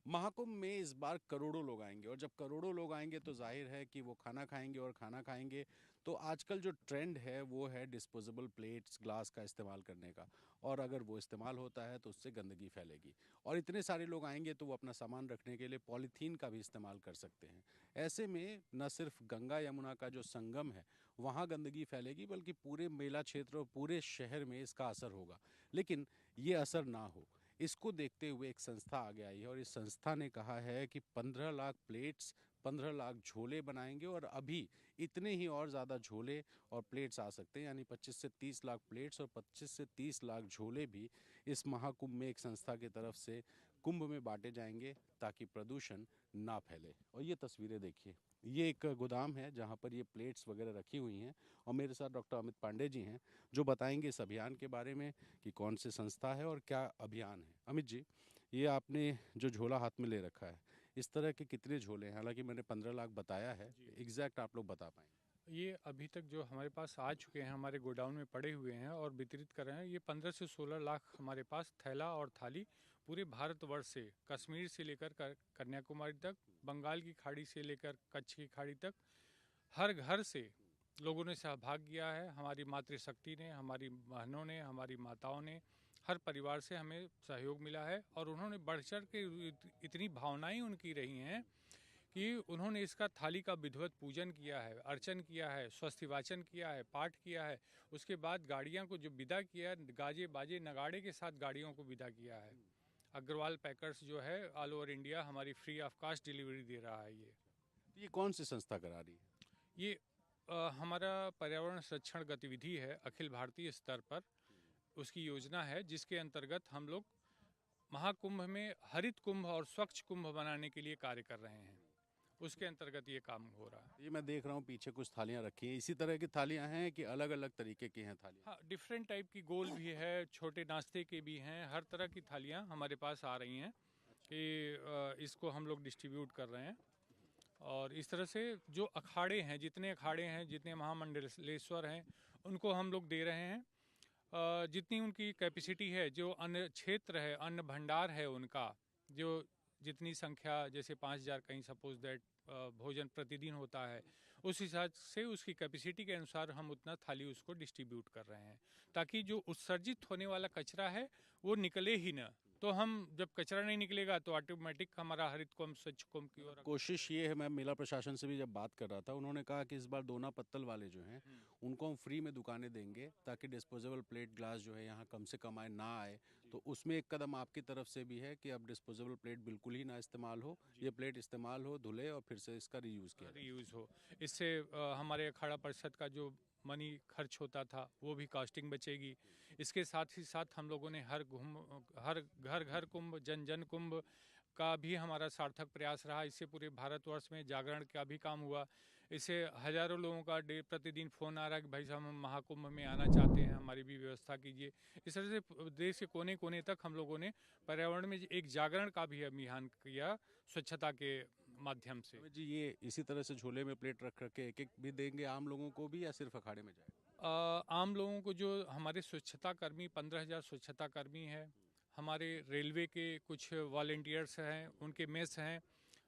महाकुंभ में इस बार करोड़ों लोग आएंगे, और जब करोड़ों लोग आएंगे तो जाहिर है कि वो खाना खाएंगे, और खाना खाएंगे तो आजकल जो ट्रेंड है वो है डिस्पोजेबल प्लेट्स, ग्लास का इस्तेमाल करने का। और अगर वो इस्तेमाल होता है तो उससे गंदगी फैलेगी, और इतने सारे लोग आएंगे तो वो अपना सामान रखने के लिए पॉलीथीन का भी इस्तेमाल कर सकते हैं। ऐसे में न सिर्फ गंगा यमुना का जो संगम है वहाँ गंदगी फैलेगी, बल्कि पूरे मेला क्षेत्र और पूरे शहर में इसका असर होगा। लेकिन ये असर ना हो, इसको देखते हुए एक संस्था आगे आई है, और इस संस्था ने कहा है कि 15 लाख प्लेट्स, 15 लाख झोले बनाएंगे, और अभी इतने ही और ज़्यादा झोले और प्लेट्स आ सकते हैं, यानी 25 से 30 लाख प्लेट्स और 25 से 30 लाख झोले भी इस महाकुंभ में एक संस्था की तरफ से कुंभ में बांटे जाएंगे, ताकि प्रदूषण ना फैले। और ये तस्वीरें देखिए, ये एक गोदाम है जहाँ पर ये प्लेट्स वगैरह रखी हुई हैं, और मेरे साथ डॉक्टर अमित पांडे जी हैं जो बताएंगे इस अभियान के बारे में कि कौन सी संस्था है और क्या अभियान है। अमित जी, ये आपने जो झोला हाथ में ले रखा है, इस तरह के कितने झोले हैं? हालांकि मैंने 15 लाख बताया है, जी। एग्जैक्ट आप लोग बता पाएंगे? ये अभी तक जो हमारे पास आ चुके हैं, हमारे गोडाउन में पड़े हुए हैं और वितरित कर रहे हैं, ये 15 से 16 लाख हमारे पास थैला और थाली पूरे भारतवर्ष से, कश्मीर से लेकर कन्याकुमारी तक, बंगाल की खाड़ी से लेकर कच्छ की खाड़ी तक, हर घर से लोगों ने सहभाग किया है। हमारी मातृशक्ति ने, हमारी बहनों ने, हमारी माताओं ने, हर परिवार से हमें सहयोग मिला है, और उन्होंने बढ़ चढ़ के इतनी भावनाएं उनकी रही हैं कि उन्होंने इसका थाली का विधिवत पूजन किया है, अर्चन किया है, स्वस्ति वाचन किया है, पाठ किया है। उसके बाद गाड़ियां को जो विदा किया है, गाजे बाजे नगाड़े के साथ गाड़ियों को विदा किया है। अग्रवाल पैकर्स जो है ऑल ओवर इंडिया हमारी फ्री ऑफ कास्ट डिलीवरी दे रहा है। तो ये कौन सी संस्था करा रही है? ये हमारा पर्यावरण संरक्षण गतिविधि है अखिल भारतीय स्तर पर। उसकी योजना है जिसके अंतर्गत हम लोग महाकुंभ में हरित कुंभ और स्वच्छ कुंभ बनाने के लिए कार्य कर रहे हैं। उसके अंतर्गत ये काम हो रहा है। ये मैं देख रहा हूँ पीछे कुछ थालियाँ रखी हैं, इसी तरह की थालियाँ हैं कि अलग अलग तरीके की हैं थालियाँ? हाँ, डिफरेंट टाइप की, गोल भी है, छोटे नाश्ते के भी हैं, हर तरह की थालियाँ हमारे पास आ रही हैं कि इसको हम लोग डिस्ट्रीब्यूट कर रहे हैं। और इस तरह से जो अखाड़े हैं, जितने अखाड़े हैं, जितने महामंडलेश्वर हैं, उनको हम लोग दे रहे हैं। जितनी उनकी कैपेसिटी है, जो अन्न क्षेत्र है, अन्न भंडार है उनका, जो जितनी संख्या, जैसे 5,000 कहीं सपोज दैट भोजन प्रतिदिन होता है, उस हिसाब से उसकी कैपेसिटी के अनुसार हम उतना थाली उसको डिस्ट्रीब्यूट कर रहे हैं, ताकि जो उत्सर्जित होने वाला कचरा है वो निकले ही ना। तो हम जब कचरा नहीं निकलेगा तो ऑटोमेटिक हमारा हरित कुंभ, स्वच्छ कुंभ की मतलब ओर कोशिश ये है, मैं मेला प्रशासन से भी जब बात कर रहा था, उन्होंने कहा कि इस बार दोना पत्तल वाले जो हैं उनको हम फ्री में दुकानें देंगे, ताकि डिस्पोजेबल प्लेट ग्लास जो है यहाँ कम से कम आए, ना आए। तो उसमें एक कदम आपकी तरफ से भी है कि अब डिस्पोजेबल प्लेट बिल्कुल ही ना इस्तेमाल हो, ये प्लेट इस्तेमाल हो, धुले और फिर से इसका रीयूज़ किया जाए। रीयूज हो। इससे हमारे अखाड़ा परिषद का जो मनी खर्च होता था वो भी कास्टिंग बचेगी। इसके साथ ही साथ हम लोगों ने हर घर घर कुंभ, जन जन कुंभ का भी हमारा सार्थक प्रयास रहा। इससे पूरे भारतवर्ष में जागरण का भी काम हुआ। इससे हजारों लोगों का प्रतिदिन फ़ोन आ रहा है कि भाई साहब हम महाकुंभ में आना चाहते हैं, हमारी भी व्यवस्था कीजिए। इस तरह से देश के कोने कोने तक हम लोगों ने पर्यावरण में एक जागरण का भी अभियान किया, स्वच्छता के माध्यम से। अमित जी, ये इसी तरह से झोले में प्लेट रख रख के एक एक भी देंगे आम लोगों को भी, या सिर्फ अखाड़े में जाएगा? आम लोगों को, जो हमारे स्वच्छता कर्मी, 15,000 स्वच्छता कर्मी हैं, हमारे रेलवे के कुछ वॉलेंटियर्स हैं, उनके मेस हैं,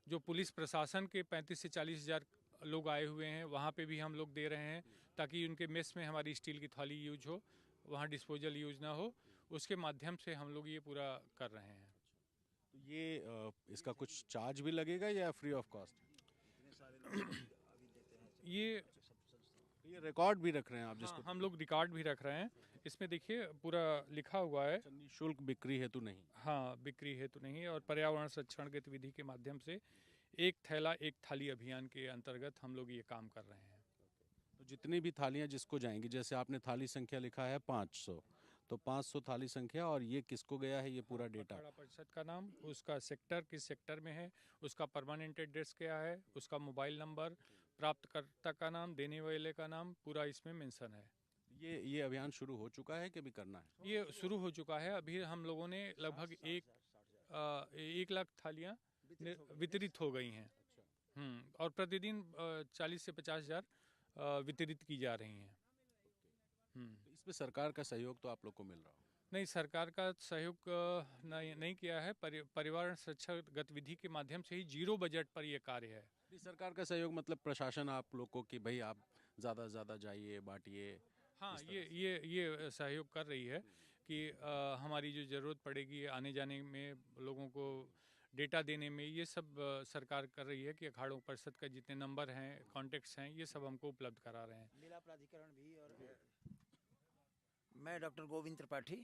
जो पुलिस प्रशासन के 35 से 40 हज़ार लोग आए हुए हैं, वहाँ पे भी हम लोग दे रहे हैं, ताकि उनके मेस में हमारी स्टील की थाली यूज हो, वहाँ डिस्पोजल यूज ना हो। उसके माध्यम से हम लोग ये पूरा कर रहे हैं। तो ये इसका कुछ चार्ज भी लगेगा या फ्री ऑफ कॉस्ट? ये ये रिकॉर्ड भी रख रहे हैं आप हाँ, जिसको हम देंगे? लोग रिकॉर्ड भी रख रहे हैं। इसमें देखिए पूरा लिखा हुआ है। अच्छा, निःशुल्क बिक्री हेतु नहीं? हाँ, बिक्री हेतु नहीं, और पर्यावरण संरक्षण गतिविधि के माध्यम से एक थैला एक थाली अभियान के अंतर्गत हम लोग ये काम कर रहे हैं। तो जितनी भी थालियां जिसको जाएंगी, जैसे आपने थाली संख्या लिखा है 500, तो 500 थाली संख्या, और ये किसको गया है ये पूरा डेटा? अखाड़ा परिषद का नाम, उसका सेक्टर किस सेक्टर में है, उसका परमानेंट एड्रेस क्या है, उसका मोबाइल नंबर, प्राप्तकर्ता का नाम, देने वाले का नाम, पूरा इसमें मेंशन है। ये अभियान शुरू हो चुका है कि अभी करना है? ये शुरू हो चुका है। अभी हम लोगों ने लगभग 1 लाख थालियाँ वितरित हो गई हैं। और प्रतिदिन 40 से 50 हज़ार वितरित की जा रही हैं। तो इसमें सरकार का सहयोग तो आप लोग को मिल रहा हो? नहीं, सरकार का सहयोग नहीं नहीं किया है। पर्यावरण सुरक्षा गतिविधि के माध्यम से ही जीरो बजट पर ये कार्य है। नहीं, सरकार का सहयोग मतलब प्रशासन आप लोग को कि भाई आप ज़्यादा से ज़्यादा जाइए बांटिए हाँ, इस तरह से। ये सहयोग कर रही है कि हमारी जो ज़रूरत पड़ेगी आने जाने में, लोगों को डेटा देने में, ये सब सरकार कर रही है कि अखाड़ों परिषद का जितने नंबर हैं, कॉन्टेक्ट्स हैं, ये सब हमको उपलब्ध करा रहे हैं। मेला प्राधिकरण भी। और मैं डॉक्टर गोविंद त्रिपाठी,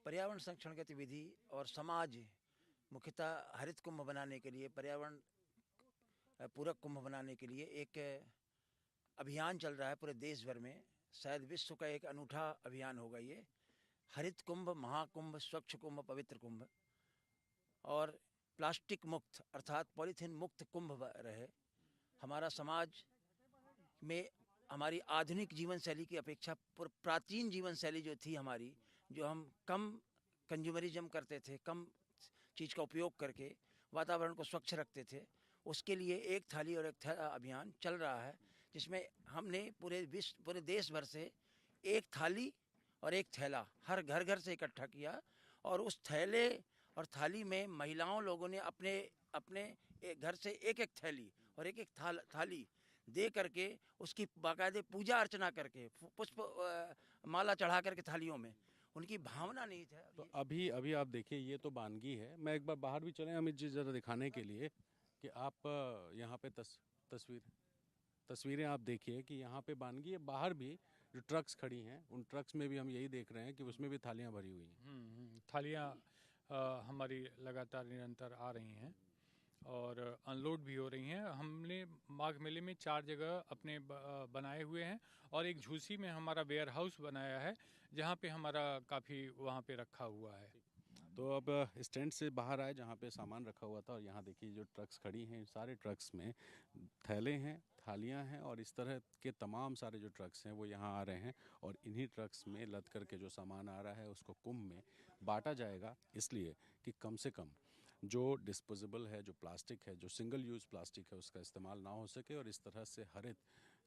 पर्यावरण संरक्षण गतिविधि और समाज, मुख्यतः हरित कुंभ बनाने के लिए, पर्यावरण पूरक कुंभ बनाने के लिए एक अभियान चल रहा है पूरे देश भर में। शायद विश्व का एक अनूठा अभियान होगा ये, हरित कुंभ, महाकुंभ, स्वच्छ कुंभ, पवित्र कुंभ। और प्लास्टिक मुक्त अर्थात पॉलीथीन मुक्त कुंभ रहे। हमारा समाज में हमारी आधुनिक जीवन शैली की अपेक्षा प्राचीन जीवन शैली जो थी हमारी, जो हम कम कंज्यूमरिज्म करते थे, कम चीज़ का उपयोग करके वातावरण को स्वच्छ रखते थे, उसके लिए एक थाली और एक थैला अभियान चल रहा है, जिसमें हमने पूरे देश भर से एक थाली और एक थैला हर घर घर से इकट्ठा किया। और उस थैले और थाली में महिलाओं लोगों ने अपने अपने घर से एक एक थैली और एक एक थाली दे करके उसकी बाकायदे पूजा अर्चना करके, पुष्प माला चढ़ा करके थालियों में, उनकी भावना नहीं था। तो अभी अभी आप देखिए ये तो बानगी है। मैं एक बार बाहर भी चले अमित जी ज़रा दिखाने के लिए कि आप यहाँ पे तस्वीर तस्वीरें आप देखिए कि यहाँ पे बानगी है। बाहर भी जो ट्रक्स खड़ी हैं उन ट्रक्स में भी हम यही देख रहे हैं कि उसमें भी थालियाँ भरी हुई हैं। थालियाँ हमारी लगातार निरंतर आ रही हैं और अनलोड भी हो रही हैं। हमने माघ मेले में 4 जगह अपने बनाए हुए हैं और एक झूसी में हमारा वेयर हाउस बनाया है, जहाँ पे हमारा काफ़ी वहाँ पे रखा हुआ है। तो अब स्टैंड से बाहर आए जहाँ पे सामान रखा हुआ था और यहाँ देखिए जो ट्रक्स खड़ी हैं, सारे ट्रक्स में थैले हैं, थालियाँ हैं और इस तरह के तमाम सारे जो ट्रक्स हैं वो यहाँ आ रहे हैं। और इन्हीं ट्रक्स में लद करके जो सामान आ रहा है उसको कुंभ में बांटा जाएगा, इसलिए कि कम से कम जो डिस्पोजेबल है, जो प्लास्टिक है, जो सिंगल यूज़ प्लास्टिक है, उसका इस्तेमाल ना हो सके। और इस तरह से हरित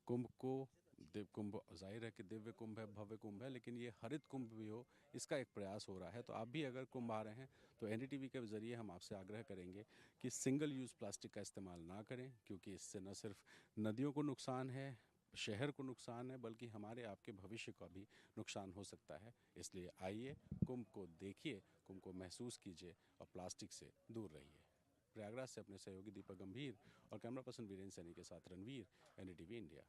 कुंभ को, दिव्य कुंभ जाहिर है कि दिव्य कुंभ है, भव्य कुंभ है, लेकिन ये हरित कुंभ भी हो, इसका एक प्रयास हो रहा है। तो आप भी अगर कुंभ आ रहे हैं तो एनडीटीवी के ज़रिए हम आपसे आग्रह करेंगे कि सिंगल यूज़ प्लास्टिक का इस्तेमाल ना करें, क्योंकि इससे न सिर्फ नदियों को नुकसान है, शहर को नुकसान है, बल्कि हमारे आपके भविष्य का भी नुकसान हो सकता है। इसलिए आइए, कुंभ को देखिए, कुंभ को महसूस कीजिए और प्लास्टिक से दूर रहिए। प्रयागराज से अपने सहयोगी दीपक गंभीर और कैमरा पर्सन वीरेंद्र सैनी के साथ रणवीर, एनडीटीवी इंडिया।